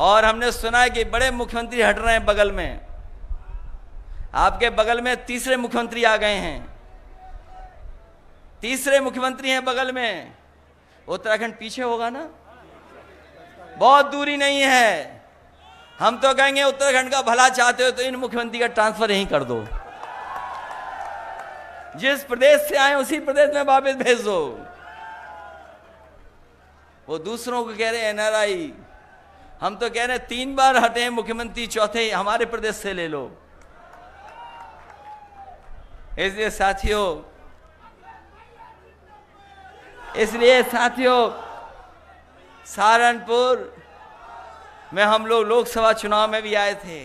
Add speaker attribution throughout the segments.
Speaker 1: और हमने सुना है कि बड़े मुख्यमंत्री हट रहे हैं बगल में। आपके बगल में तीसरे मुख्यमंत्री आ गए हैं, तीसरे मुख्यमंत्री हैं बगल में। उत्तराखंड पीछे होगा ना, बहुत दूरी नहीं है। हम तो कहेंगे उत्तराखंड का भला चाहते हो तो इन मुख्यमंत्री का ट्रांसफर यहीं कर दो, जिस प्रदेश से आए उसी प्रदेश में वापस भेज दो। वो दूसरों को कह रहे हैं एनआरआई, हम तो कह रहे हैं 3 बार हटे मुख्यमंत्री, चौथे हमारे प्रदेश से ले लो। इसलिए साथियों सहारनपुर में हम लोग लोकसभा चुनाव में भी आए थे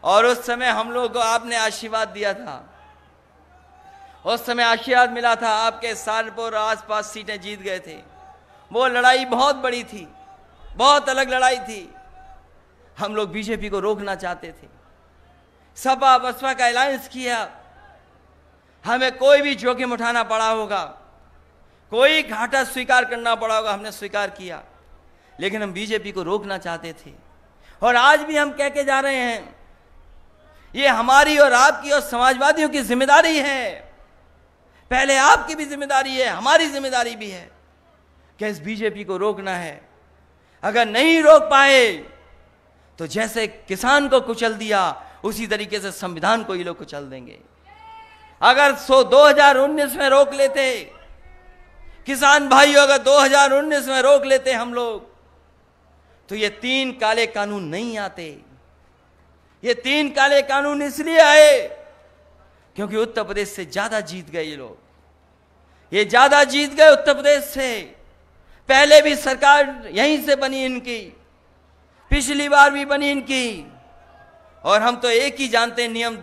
Speaker 1: और उस समय हम लोग को आपने आशीर्वाद दिया था। उस समय आशीर्वाद मिला था, आपके सहारनपुर आसपास सीटें जीत गए थे। वो लड़ाई बहुत बड़ी थी, बहुत अलग लड़ाई थी। हम लोग बीजेपी को रोकना चाहते थे, सपा बसपा का अलायंस किया। हमें कोई भी जोखिम उठाना पड़ा होगा, कोई घाटा स्वीकार करना पड़ा होगा, हमने स्वीकार किया। लेकिन हम बीजेपी को रोकना चाहते थे और आज भी हम कह के जा रहे हैं, ये हमारी और आपकी और समाजवादियों की जिम्मेदारी है। पहले आपकी भी जिम्मेदारी है, हमारी जिम्मेदारी भी है कि इस बीजेपी को रोकना है। अगर नहीं रोक पाए तो जैसे किसान को कुचल दिया उसी तरीके से संविधान को ये लोग कुचल देंगे। अगर 2019 में रोक लेते किसान भाइयों, अगर 2019 में रोक लेते हम लोग, तो ये 3 काले कानून नहीं आते। ये 3 काले कानून इसलिए आए क्योंकि उत्तर प्रदेश से ज्यादा जीत गए ये लोग। ये ज्यादा जीत गए उत्तर प्रदेश से। पहले भी सरकार यहीं से बनी इनकी, पिछली बार भी बनी इनकी। और हम तो एक ही जानते हैं नियम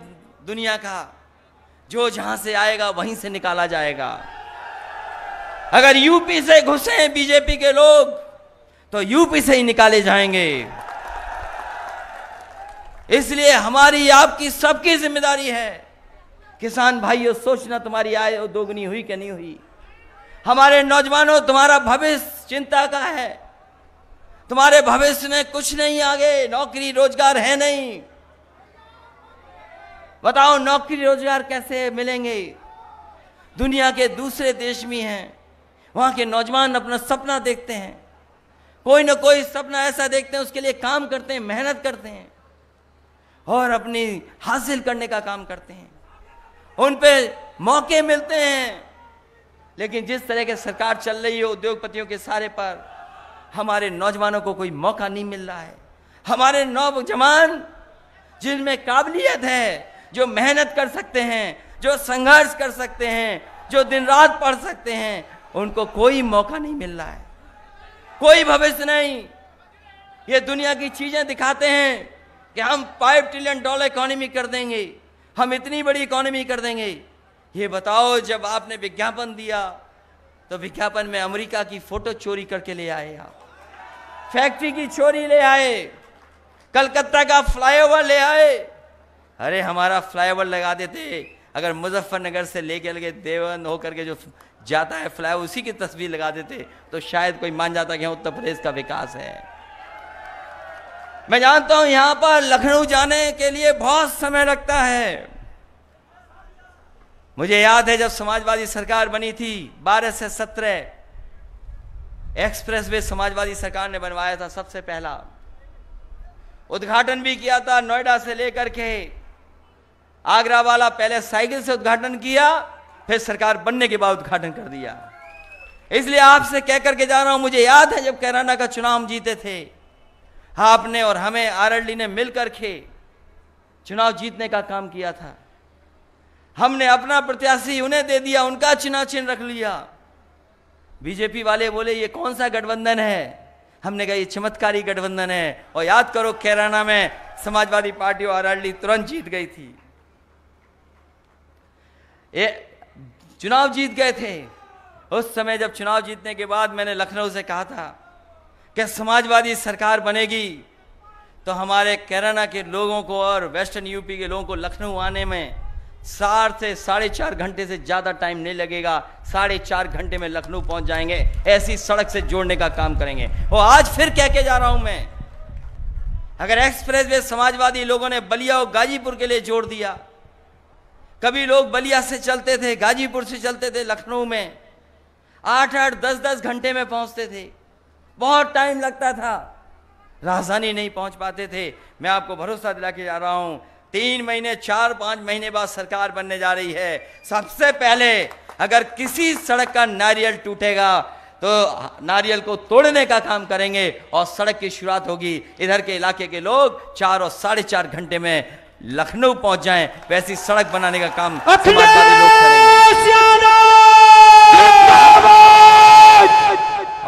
Speaker 1: दुनिया का, जो जहां से आएगा वहीं से निकाला जाएगा। अगर यूपी से घुसे बीजेपी के लोग तो यूपी से ही निकाले जाएंगे। इसलिए हमारी, आपकी, सबकी जिम्मेदारी है। किसान भाइयों, सोचना तुम्हारी आय दोगुनी हुई कि नहीं हुई। हमारे नौजवानों, तुम्हारा भविष्य चिंता का है। तुम्हारे भविष्य में कुछ नहीं, आगे नौकरी रोजगार है नहीं। बताओ नौकरी रोजगार कैसे मिलेंगे? दुनिया के दूसरे देश में हैं, वहां के नौजवान अपना सपना देखते हैं, कोई ना कोई सपना ऐसा देखते हैं, उसके लिए काम करते हैं, मेहनत करते हैं और अपनी हासिल करने का काम करते हैं। उन पे मौके मिलते हैं। लेकिन जिस तरह की सरकार चल रही है उद्योगपतियों के सारे पर, हमारे नौजवानों को कोई मौका नहीं मिल रहा है। हमारे नौजवान जिनमें काबिलियत है, जो मेहनत कर सकते हैं, जो संघर्ष कर सकते हैं, जो दिन रात पढ़ सकते हैं, उनको कोई मौका नहीं मिल रहा है, कोई भविष्य नहीं। ये दुनिया की चीजें दिखाते हैं कि हम $5 ट्रिलियन इकोनॉमी कर देंगे, हम इतनी बड़ी इकोनॉमी कर देंगे। ये बताओ, जब आपने विज्ञापन दिया तो विज्ञापन में अमेरिका की फोटो चोरी करके ले आए, आप फैक्ट्री की चोरी ले आए, कलकत्ता का फ्लाईओवर ले आए। अरे हमारा फ्लाईओवर लगा देते, अगर मुजफ्फरनगर से लेके लगे देवन होकर के जो जाता है फ्लाईओवर, उसी की तस्वीर लगा देते तो शायद कोई मान जाता कि उत्तर प्रदेश का विकास है। मैं जानता हूं यहां पर लखनऊ जाने के लिए बहुत समय लगता है। मुझे याद है जब समाजवादी सरकार बनी थी, 12 से 17 एक्सप्रेसवे समाजवादी सरकार ने बनवाया था। सबसे पहला उद्घाटन भी किया था, नोएडा से लेकर के आगरा वाला पहले साइकिल से उद्घाटन किया, फिर सरकार बनने के बाद उद्घाटन कर दिया। इसलिए आपसे कह करके जा रहा हूं, मुझे याद है जब कैराना का चुनाव हम जीते थे, आपने और हमें आरएलडी ने मिलकर के चुनाव जीतने का काम किया था। हमने अपना प्रत्याशी उन्हें दे दिया, उनका चुनाव चिन्ह रख लिया। बीजेपी वाले बोले ये कौन सा गठबंधन है? हमने कहा ये चमत्कारी गठबंधन है। और याद करो कैराना में समाजवादी पार्टी और आरएलडी तुरंत जीत गई थी, ये चुनाव जीत गए थे। उस समय जब चुनाव जीतने के बाद मैंने लखनऊ से कहा था कि समाजवादी सरकार बनेगी तो हमारे कैराना के लोगों को और वेस्टर्न यूपी के लोगों को लखनऊ आने में 4 से 4.5 घंटे से ज्यादा टाइम नहीं लगेगा, 4.5 घंटे में लखनऊ पहुंच जाएंगे। ऐसी सड़क से जोड़ने का काम करेंगे। वो आज फिर कह के जा रहा हूं मैं, अगर एक्सप्रेस वे समाजवादी लोगों ने बलिया और गाजीपुर के लिए जोड़ दिया, कभी लोग बलिया से चलते थे, गाजीपुर से चलते थे, लखनऊ में 8-8, 10-10 घंटे में पहुंचते थे, बहुत टाइम लगता था, राजधानी नहीं पहुंच पाते थे। मैं आपको भरोसा दिला के जा रहा हूं, 3 महीने 4-5 महीने बाद सरकार बनने जा रही है। सबसे पहले अगर किसी सड़क का नारियल टूटेगा तो नारियल को तोड़ने का काम करेंगे और सड़क की शुरुआत होगी। इधर के इलाके के लोग 4 और 4.5 घंटे में लखनऊ पहुंच जाएं, वैसी सड़क बनाने का काम समाजवादी लोग करेंगे।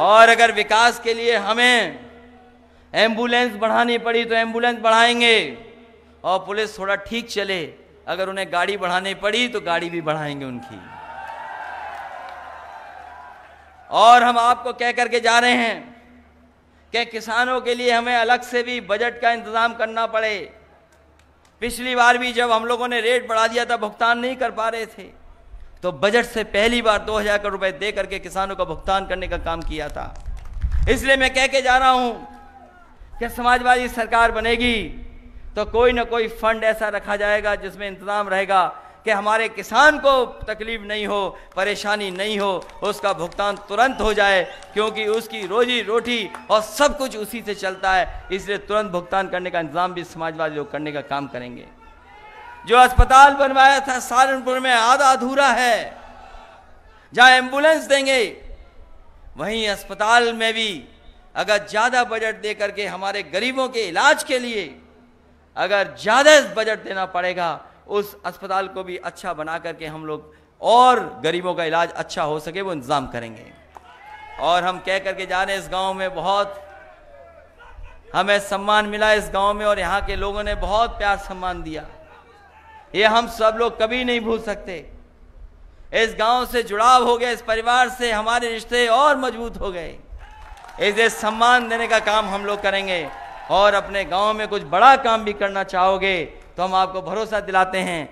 Speaker 1: और अगर विकास के लिए हमें एम्बुलेंस बढ़ानी पड़ी तो एम्बुलेंस बढ़ाएंगे, और पुलिस थोड़ा ठीक चले, अगर उन्हें गाड़ी बढ़ानी पड़ी तो गाड़ी भी बढ़ाएंगे उनकी। और हम आपको कह करके जा रहे हैं कि किसानों के लिए हमें अलग से भी बजट का इंतजाम करना पड़े। पिछली बार भी जब हम लोगों ने रेट बढ़ा दिया था, भुगतान नहीं कर पा रहे थे, तो बजट से पहली बार 2000 करोड़ रुपए दे करके किसानों का भुगतान करने का काम किया था। इसलिए मैं कह के जा रहा हूं कि समाजवादी सरकार बनेगी तो कोई ना कोई फंड ऐसा रखा जाएगा जिसमें इंतजाम रहेगा कि हमारे किसान को तकलीफ नहीं हो, परेशानी नहीं हो, उसका भुगतान तुरंत हो जाए, क्योंकि उसकी रोजी रोटी और सब कुछ उसी से चलता है। इसलिए तुरंत भुगतान करने का इंतजाम भी समाजवादी लोग करने का काम करेंगे। जो अस्पताल बनवाया था सहारनपुर में आधा अधूरा है, जहां एम्बुलेंस देंगे वहीं अस्पताल में भी अगर ज्यादा बजट दे करके हमारे गरीबों के इलाज के लिए अगर ज्यादा बजट देना पड़ेगा, उस अस्पताल को भी अच्छा बना करके हम लोग और गरीबों का इलाज अच्छा हो सके वो इंतजाम करेंगे। और हम कह करके जा रहे हैं, इस गांव में बहुत हमें सम्मान मिला इस गांव में, और यहाँ के लोगों ने बहुत प्यार सम्मान दिया, ये हम सब लोग कभी नहीं भूल सकते। इस गांव से जुड़ाव हो गया, इस परिवार से हमारे रिश्ते और मजबूत हो गए। इसे सम्मान देने का काम हम लोग करेंगे। और अपने गांव में कुछ बड़ा काम भी करना चाहोगे तो हम आपको भरोसा दिलाते हैं